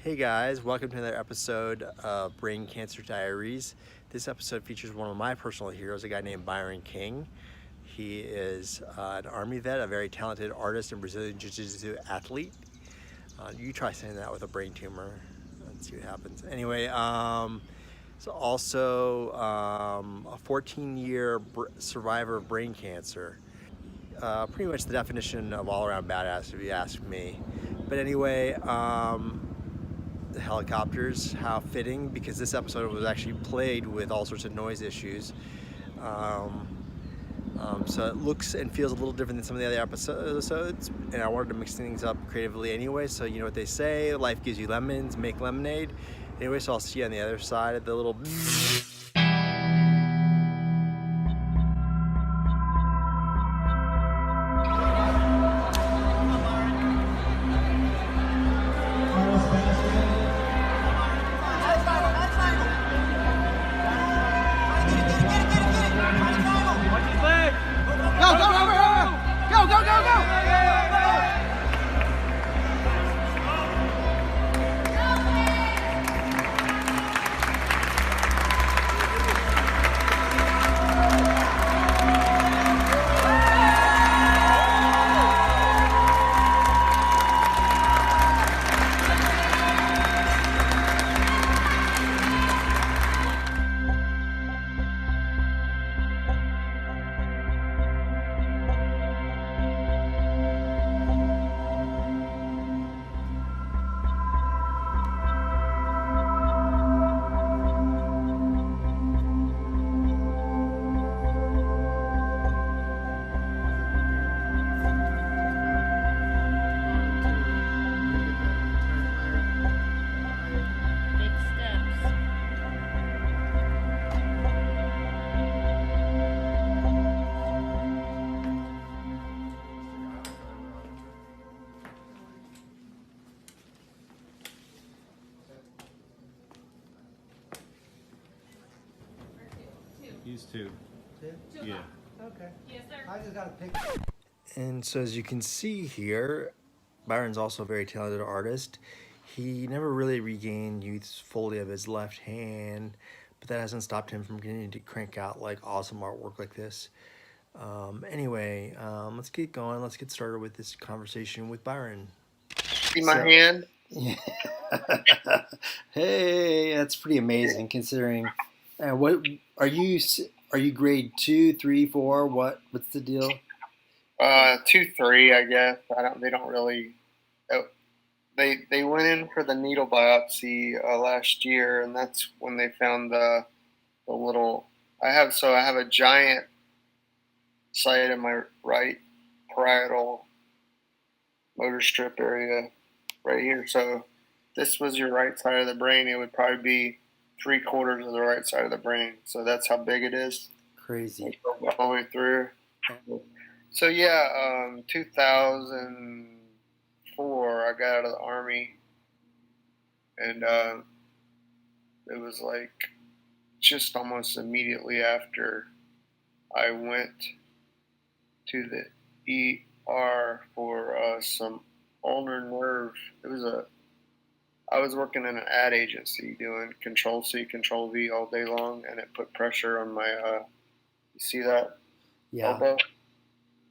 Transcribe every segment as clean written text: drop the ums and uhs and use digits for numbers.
Hey guys, welcome to another episode of Brain Cancer Diaries. This episode features one of my personal heroes, a guy named Byron King. He is an Army vet, a very talented artist and Brazilian Jiu-Jitsu athlete. You try saying that with a brain tumor and see what happens. Anyway, so also a 14-year survivor of brain cancer. Pretty much the definition of all-around badass, if you ask me. But anyway, the helicopters, how fitting, because this episode was actually played with all sorts of noise issues. So it looks and feels a little different than some of the other episodes, and I wanted to mix things up creatively anyway. So you know what they say, life gives you lemons, make lemonade. Anyway, so I'll see you on the other side of the little He's two. Two? Yeah. Okay. Yes, sir. I just got to pick. And so as you can see here, Byron's also a very talented artist. He never really regained usefully of his left hand, but that hasn't stopped him from continuing to crank out like awesome artwork like this. Anyway, let's get going. Let's get started with this conversation with Byron. See my hand? Yeah. Hey, that's pretty amazing considering. What are you? Are you grade 2, 3, 4? What's the deal? 2, 3, I guess. They don't really. They went in for the needle biopsy last year, and that's when they found the little. I have a giant site in my right parietal motor strip area right here. So this was your right side of the brain. It would probably be 3/4 of the right side of the brain. So that's how big it is. Crazy. All the way through. So yeah, 2004, I got out of the Army, and it was like just almost immediately after I went to the ER for some ulnar nerve. I was working in an ad agency doing Control-C, Control-V all day long, and it put pressure on my, you see that? Yeah. Elbow?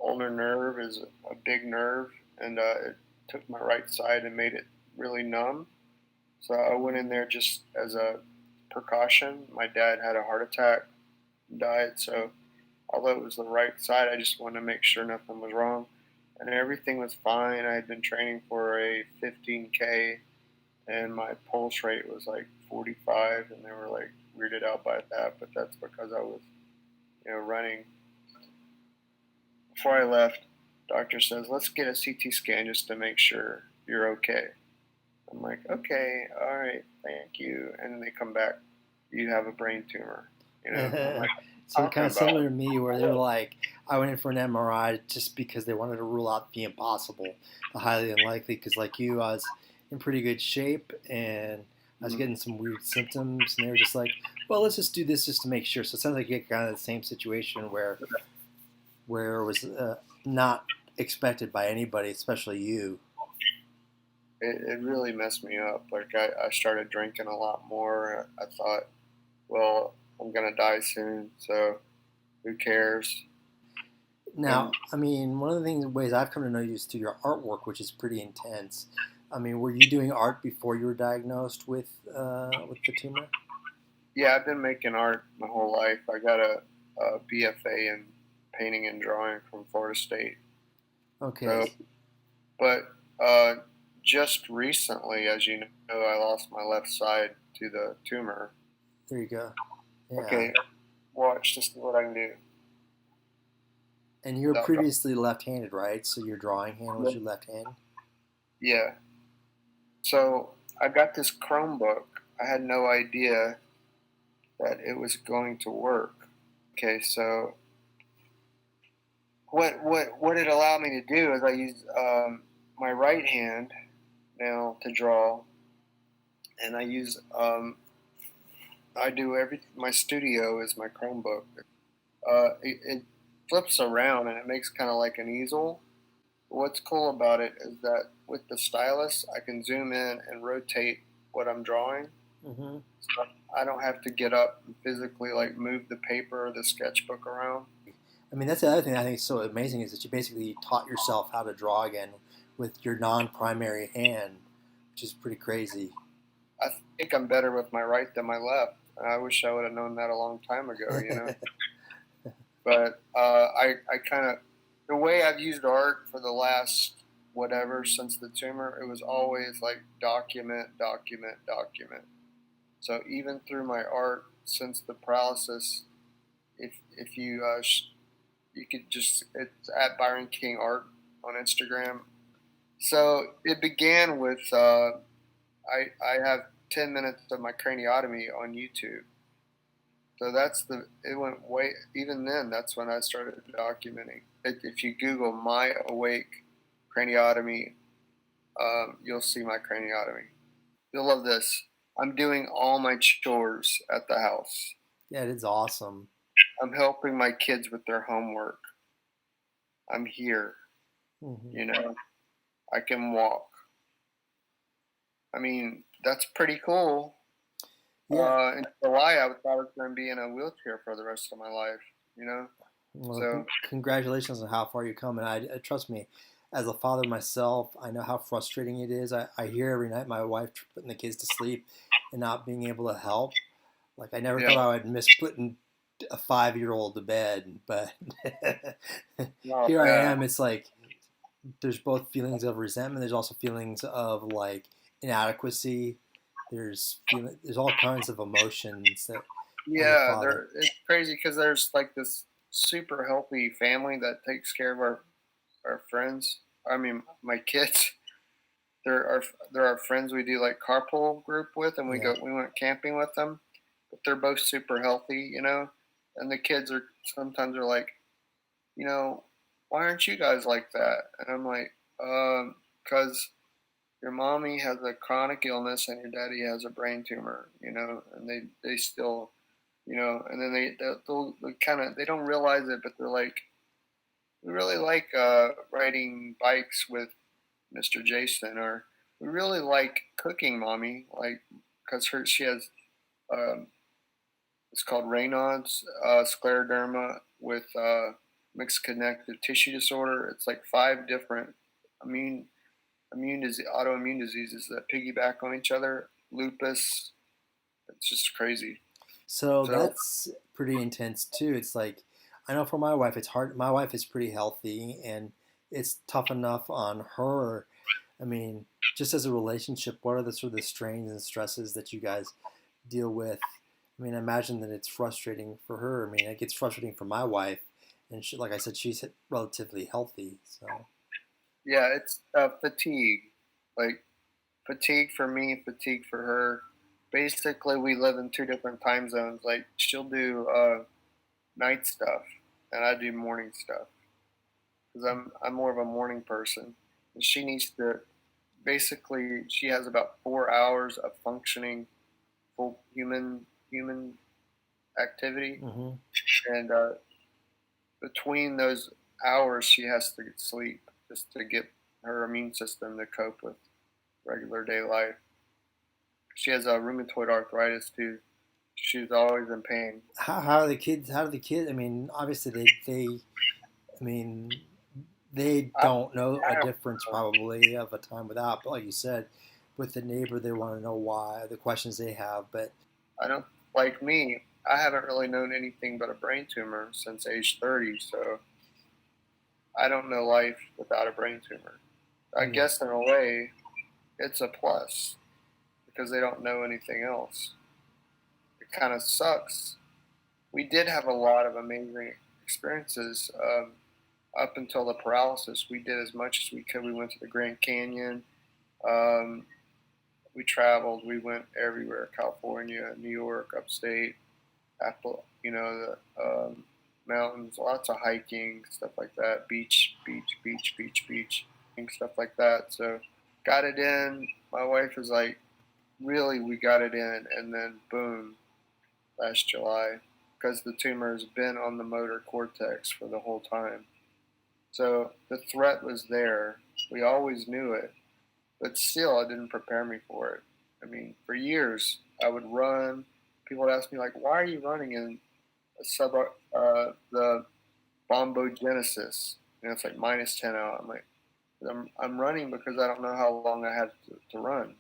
Ulnar nerve is a big nerve, and it took my right side and made it really numb. So I went in there just as a precaution. My dad had a heart attack, died, so although it was the right side, I just wanted to make sure nothing was wrong. And everything was fine. I had been training for a 15K, and my pulse rate was like 45, and they were like weirded out by that, but that's because I was, running. Before I left, doctor says, let's get a CT scan just to make sure you're okay. I'm like, okay, all right, thank you. And they come back, you have a brain tumor. I'm like, So kind of similar to me, where they were like, I went in for an MRI just because they wanted to rule out the impossible, the highly unlikely, because like you, I was in pretty good shape, and I was getting some weird symptoms, and they were just like, well, let's just do this just to make sure. So it sounds like you get kind of the same situation where it was not expected by anybody, especially you. it really messed me up. Like I started drinking a lot more. I thought, well, I'm gonna die soon, so who cares? Now, And I mean, one of the ways I've come to know you is through your artwork, which is pretty intense. I mean, were you doing art before you were diagnosed with the tumor? yeah, I've been making art my whole life. I got a BFA in painting and drawing from Florida State. Okay, So, but uh, just recently, as you know, I lost my left side to the tumor. there you go. Yeah, Okay, watch. This is what I can do. and you were Without drawing. previously left-handed, right? So your drawing hand was your left hand. Yeah. So I got this Chromebook. I had no idea that it was going to work. Okay, so what it allowed me to do is I used my right hand now to draw, and I do every my studio is my Chromebook. It flips around and it makes kind of like an easel. What's cool about it is that with the stylus, I can zoom in and rotate what I'm drawing. Mm-hmm. So I don't have to get up and physically like move the paper or the sketchbook around. I mean, that's the other thing I think is so amazing is that you basically taught yourself how to draw again with your non-primary hand, which is pretty crazy. I think I'm better with my right than my left. I wish I would have known that a long time ago, you know. But I kind of the way I've used art for the last whatever since the tumor, it was always like document, document, document. So even through my art since the paralysis, if you you could just it's at ByronKIngArt on Instagram. So it began with I have 10 minutes of my craniotomy on YouTube. So it went way, even then, that's when I started documenting. If you Google my awake craniotomy, you'll see my craniotomy. You'll love this. I'm doing all my chores at the house. Yeah, it is awesome. I'm helping my kids with their homework. I'm here. Mm-hmm. You know, I can walk. I mean, that's pretty cool. Yeah. In July, I thought I was going to be in a wheelchair for the rest of my life. You know, Well, so congratulations on how far you come, and trust me, as a father myself, I know how frustrating it is. I hear every night my wife putting the kids to sleep and not being able to help. Like I never thought yeah. I would miss putting a 5-year-old to bed, but Not here I bad. am. It's like there's both feelings of resentment. There's also feelings of like inadequacy. There's all kinds of emotions that as a Yeah, father. it's crazy because there's like this super healthy family that takes care of our friends. I mean, my kids. There are there are friends we do like carpool group with, and Yeah. we went camping with them. But they're both super healthy, you know. And the kids are sometimes are like, you know, why aren't you guys like that? And I'm like, because your mommy has a chronic illness and your daddy has a brain tumor, you know, and they still, you know, and then they'll kind of they don't realize it, but they're like, we really like riding bikes with Mr. Jason, or we really like cooking, mommy, like because she has um, it's called Raynaud's scleroderma with mixed connective tissue disorder. It's like 5 different immune autoimmune diseases that piggyback on each other. Lupus. It's just crazy. So So that's pretty intense too. It's like I know for my wife, it's hard. My wife is pretty healthy, and it's tough enough on her. I mean, just as a relationship, what are the sort of the strains and stresses that you guys deal with? I mean, I imagine that it's frustrating for her. I mean, it gets frustrating for my wife, and she, like I said, she's relatively healthy. So, yeah, it's fatigue. Like fatigue for me, fatigue for her. Basically, we live in 2 different time zones. Like she'll do night stuff, and I do morning stuff because I'm more of a morning person. And she needs to basically she has about 4 hours of functioning full human activity, mm-hmm. and between those hours she has to sleep just to get her immune system to cope with. regular day life. She has rheumatoid arthritis too. She's always in pain. How are the kids? How do the kids? I mean, obviously I mean, they I, don't know a I difference don't, probably of a time without. But like you said, with the neighbor, they want to know why, the questions they have. But I don't like me. I haven't really known anything but a brain tumor since age 30, so I don't know life without a brain tumor. I yeah, guess in a way, it's a plus because they don't know anything else. It kind of sucks. We did have a lot of amazing experiences up until the paralysis. We did as much as we could. We went to the Grand Canyon. Um, we traveled. We went everywhere: California, New York, upstate, Apple. The mountains. Lots of hiking, stuff like that. Beach, stuff like that. So got it in. My wife was like, "Really, we got it in," and then boom, last July, because the tumor has been on the motor cortex for the whole time. So the threat was there. We always knew it, but still, it didn't prepare me for it. I mean, for years, I would run. People would ask me, like, why are you running in the bombogenesis? It's like minus 10 out. I'm like, I'm running because I don't know how long I have to run.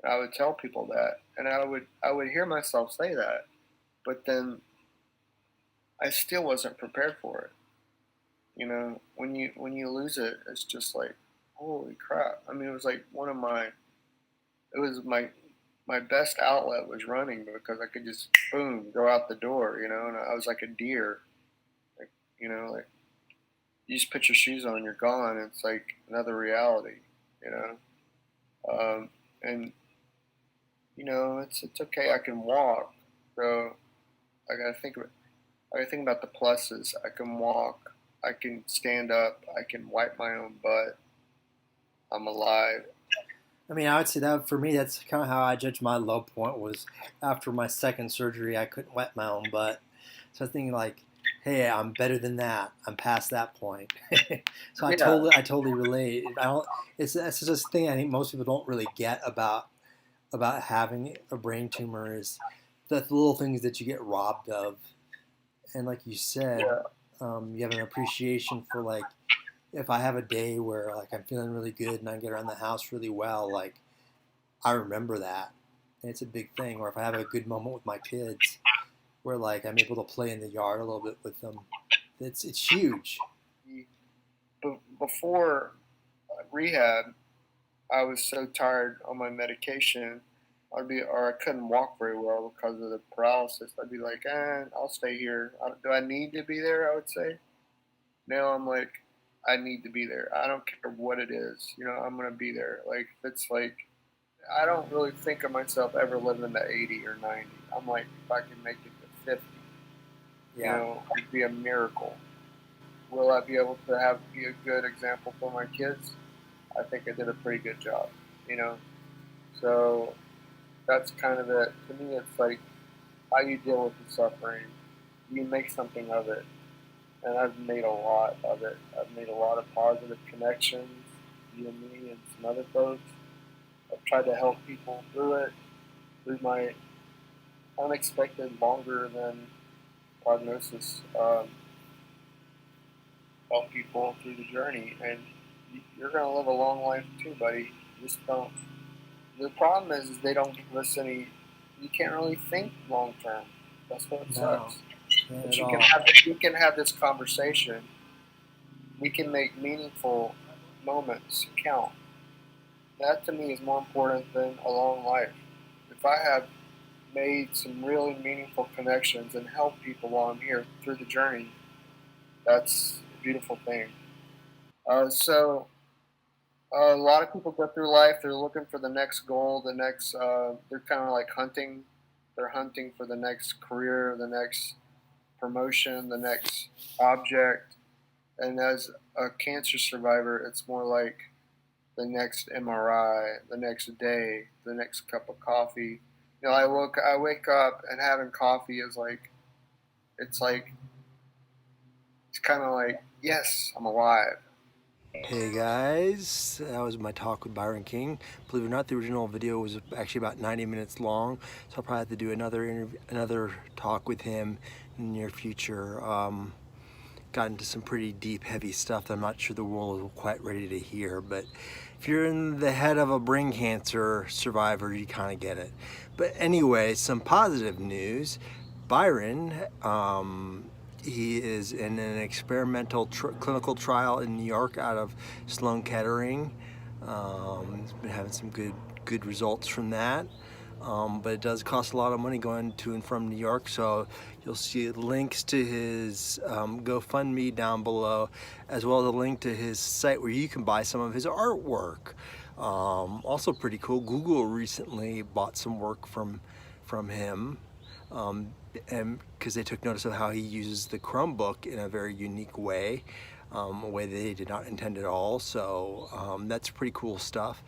And I would tell people that, and I would hear myself say that, but then I still wasn't prepared for it. When you lose it, it's just like, holy crap. I mean, it was like it was my best outlet was running because I could just boom go out the door, and I was like a deer, like like you just put your shoes on, you're gone. It's like another reality, you know. And it's okay. I can walk, so I gotta think of it. I gotta think about the pluses. I can walk. I can stand up. I can wipe my own butt. I'm alive. I mean, I would say that for me, that's kind of how I judge my low point was after my second surgery. I couldn't wipe my own butt, so I was thinking like, hey, I'm better than that. I'm past that point. So Yeah, I totally relate. I don't. It's just a thing I think most people don't really get about having a brain tumor is the little things that you get robbed of. And like you said, yeah, you have an appreciation for like if I have a day where like I'm feeling really good and I get around the house really well, like I remember that. And it's a big thing. Or if I have a good moment with my kids where like I'm able to play in the yard a little bit with them, it's huge. Before rehab, I was so tired on my medication. Or I couldn't walk very well because of the paralysis. I'd be like, I'll stay here. Do I need to be there? I would say. Now I'm like, I need to be there. I don't care what it is. I'm gonna be there. Like it's like I don't really think of myself ever living to 80 or 90. I'm like, if I can make it to 50, Yeah. it'd be a miracle. Will I be able to be a good example for my kids? I think I did a pretty good job. You know, so that's kind of it. To me, it's like how you deal with the suffering. You make something of it, and I've made a lot of it. I've made a lot of positive connections, you and me and some other folks. I've tried to help people through it, through my unexpected, longer than prognosis. Help people through the journey, and you're going to live a long life too, buddy. Just don't. The problem is they don't give us any. You can't really think long term. That's what No, sucks. not But at you can all. have this conversation. We can make meaningful moments count. That to me is more important than a long life. If I have made some really meaningful connections and helped people while I'm here through the journey, that's a beautiful thing. So a lot of people go through life. They're looking for the next goal, the next. They're kind of like hunting. They're hunting for the next career, the next promotion, the next object. And as a cancer survivor, it's more like the next MRI, the next day, the next cup of coffee. I wake up and having coffee is like it's kind of like yes, I'm alive. Hey guys, that was my talk with Byron King. Believe it or not, the original video was actually about 90 minutes long, so I'll probably have to do another talk with him in the near future. Got into some pretty deep, heavy stuff that I'm not sure the world is quite ready to hear, but if you're in the head of a brain cancer survivor, you kind of get it. But anyway, some positive news. Byron, he is in an experimental clinical trial in New York out of Sloan Kettering. He's been having some good results from that. But it does cost a lot of money going to and from New York, so you'll see links to his GoFundMe down below, as well as a link to his site where you can buy some of his artwork. Also pretty cool, Google recently bought some work from him, and because they took notice of how he uses the Chromebook in a very unique way, a way that they did not intend at all. So that's pretty cool stuff.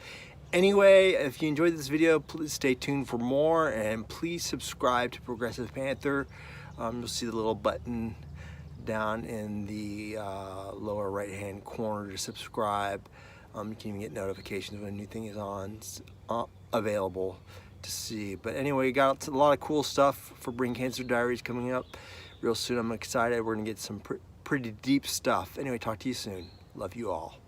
Anyway, if you enjoyed this video, please stay tuned for more, and please subscribe to Progressive Panther. You'll see the little button down in the lower right hand corner to subscribe. You can even get notifications when a new thing is on available to see. But anyway, got a lot of cool stuff for Brain Cancer Diaries coming up real soon. I'm excited. We're gonna get some pretty deep stuff. Anyway, talk to you soon. Love you all.